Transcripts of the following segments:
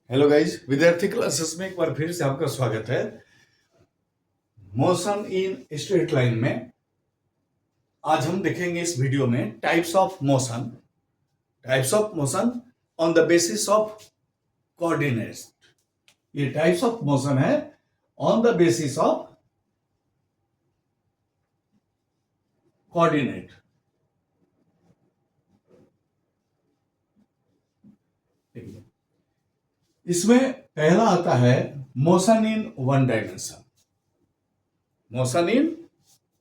Hello guys, विद्यार्थी classes में एक बार फिर से आपका स्वागत है। मोशन इन स्ट्रेट लाइन में आज हम देखेंगे इस वीडियो में types of motion on the basis of coordinates. ये टाइप्स ऑफ मोशन है on the basis of coordinate. इसमें पहला आता है motion in one dimension. Motion in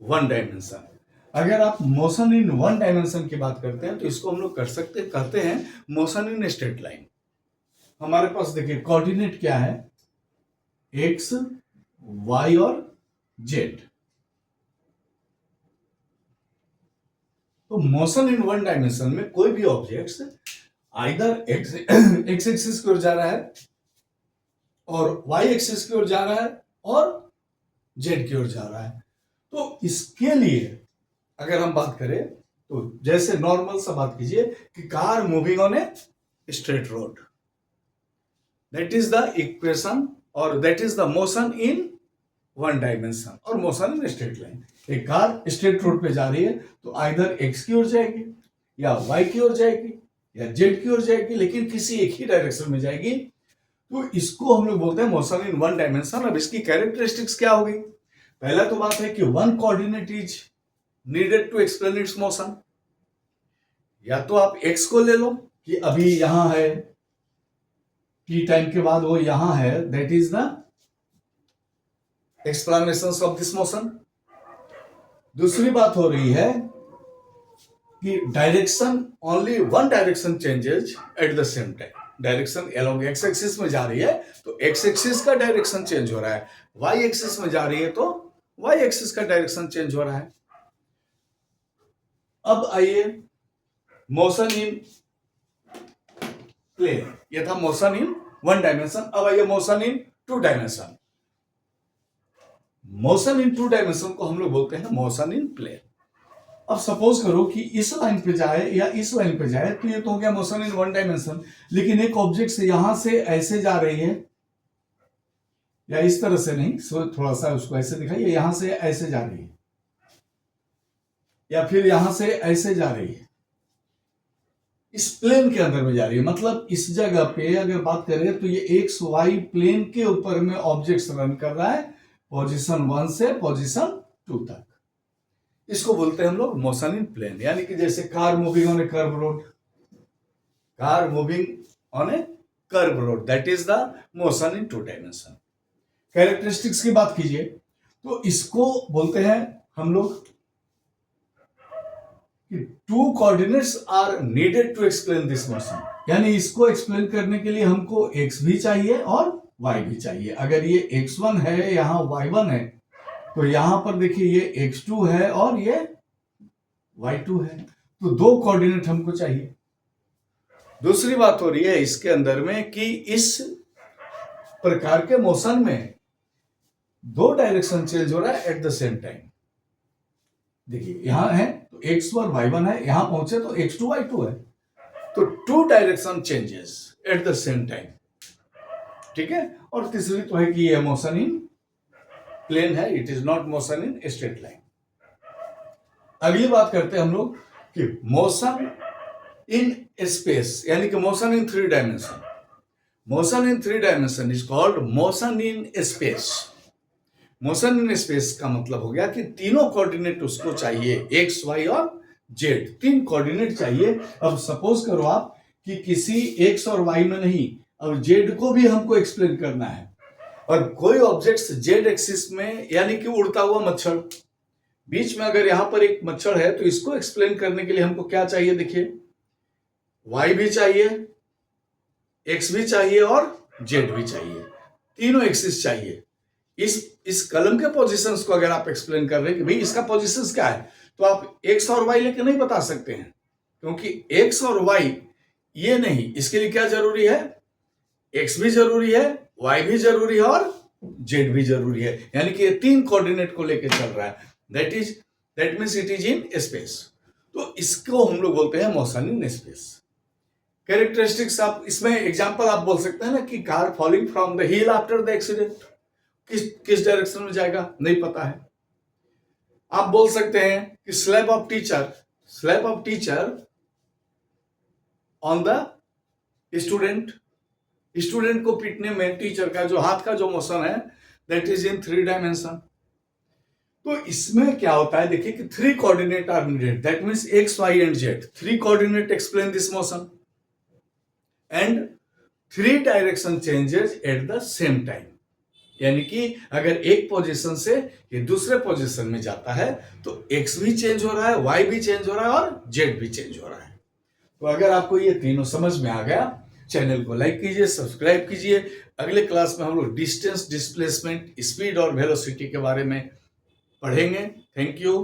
one dimension, अगर आप मोशन इन वन डायमेंशन की बात करते हैं तो इसको हम लोग कहते हैं मोशन इन स्ट्रेट लाइन। हमारे पास देखिए कोऑर्डिनेट क्या है, एक्स, वाई और जेड। तो मोशन इन वन डायमेंशन में कोई भी ऑब्जेक्ट्स आइदर एक्स एक्सिस की ओर जा रहा है और वाई एक्सिस की ओर जा रहा है और जेड की ओर जा रहा है। तो इसके लिए अगर हम बात करें तो जैसे नॉर्मल सा बात कीजिए कि car moving on a straight road, that is the equation और that is the motion in one dimension और मोशन इन स्ट्रेट लाइन। एक कार स्ट्रेट रोड पे जा रही है तो आइदर एक्स की ओर जाएगी या वाई की ओर जाएगी या जेड की ओर जाएगी, लेकिन किसी एक ही डायरेक्शन में जाएगी। तो इसको हम लोग बोलते हैं मोशन इन वन डायमेंशन। अब इसकी कैरेक्टरिस्टिक्स क्या होगी? पहला तो बात है कि one coordinate is needed to explain its motion. या तो आप एक्स को ले लो कि अभी यहां है, टी टाइम के बाद वो यहां है, that is the explanation of this motion. दूसरी बात हो रही है कि direction, only one direction changes at the same time. Direction along x axis में जा रही है तो एक्स एक्सिस का डायरेक्शन चेंज हो रहा है, वाई एक्सिस में जा रही है तो वाई एक्सिस का डायरेक्शन चेंज हो रहा है। अब आइए मोशन इन प्लेन, ये था मोशन इन वन डायमेंशन। अब आइए motion in two dimension. Motion in two dimension को हम लोग बोलते हैं मोशन इन प्लेन। अब सपोज करो कि इस लाइन पे जाए या इस लाइन पे जाए तो ये तो हो गया मोशन इन वन डायमेंशन, लेकिन एक ऑब्जेक्ट से यहां से ऐसे जा रही है या इस तरह से नहीं, थोड़ा सा उसको ऐसे दिखाइए, यहां से ऐसे जा रही है या फिर यहां से ऐसे जा रही है, इस प्लेन के अंदर में जा रही है। मतलब इस जगह पे अगर बात करें तो ये एक्स वाई प्लेन के ऊपर में ऑब्जेक्ट रन कर रहा है पोजीशन 1 से पोजीशन 2 तक। इसको बोलते हैं हम लोग मोशन इन प्लेन। यानी कि जैसे car moving on a curve road, car moving on a curve road, that is the motion in two dimension. Characteristics की बात कीजिए तो इसको बोलते हैं हम लोग कि two coordinates are needed to explain this motion. यानी इसको एक्सप्लेन करने के लिए हमको एक्स भी चाहिए और वाई भी चाहिए। अगर ये x1 है, यहां y1 है, तो यहां पर देखिए ये x2 है और ये y2 है, तो दो कोऑर्डिनेट हमको चाहिए। दूसरी बात हो रही है इसके अंदर में कि इस प्रकार के मोशन में दो डायरेक्शन चेंज हो रहा है एट द सेम टाइम। देखिए यहां है तो x1 और y1 है, यहां पहुंचे तो x2 y2 है, तो two direction changes at the same time. ठीक है। और तीसरी तो है कि ये मोशन इन प्लेन है, it is not motion in straight line. अगली बात करते हैं हम लोग कि मोशन इन स्पेस, यानी कि motion in three dimension. Motion in three dimension is called motion in space. Motion in space का मतलब हो गया कि तीनों कोऑर्डिनेट उसको चाहिए, एक्स वाई और जेड, तीन कोऑर्डिनेट चाहिए। अब सपोज करो आप कि किसी एक्स और वाई में नहीं, अब जेड को भी हमको एक्सप्लेन करना है, और कोई ऑब्जेक्ट जेड एक्सिस में, यानी कि उड़ता हुआ मच्छर, बीच में अगर यहां पर एक मच्छर है तो इसको एक्सप्लेन करने के लिए हमको क्या चाहिए? देखिए वाई भी चाहिए, एक्स भी चाहिए और जेड भी चाहिए, तीनों एक्सिस चाहिए। इस कलम के पोजीशंस को अगर आप एक्सप्लेन कर रहे हैं कि भाई इसका पोजीशंस क्या है, तो आप एक्स और वाई लेके नहीं बता सकते हैं, क्योंकि एक्स और वाई ये नहीं, इसके लिए क्या जरूरी है? एक्स भी जरूरी है, वाई भी जरूरी है और जेड भी जरूरी है। यानी कि ये तीन कोऑर्डिनेट को लेकर चल रहा है, that means it is in space. तो इसको हम लोग बोलते हैं मोशन इन स्पेस। कैरेक्टरिस्टिक्स आप इसमें एग्जांपल आप बोल सकते हैं ना कि car falling from the hill after the accident, किस डायरेक्शन में जाएगा नहीं पता है। आप बोल सकते हैं कि slap of teacher on the student को पीटने में टीचर का जो हाथ का जो मोशन है दैट इज इन 3 डायमेंशन। तो इसमें क्या होता है, देखिए कि 3 coordinate are needed, that means x y and z. 3 coordinate explain this motion and 3 direction changes at the same time. यानी कि अगर एक पोजीशन से ये दूसरे पोजीशन में जाता है तो एक्स भी चेंज हो रहा है, वाई भी चेंज हो रहा है और जेड भी चेंज हो रहा है। तो अगर आपको ये तीनों समझ में आ गया, चैनल को लाइक कीजिए, सब्सक्राइब कीजिए। अगले क्लास में हम लोग डिस्टेंस, डिस्प्लेसमेंट, स्पीड और वेलोसिटी के बारे में पढ़ेंगे। Thank you.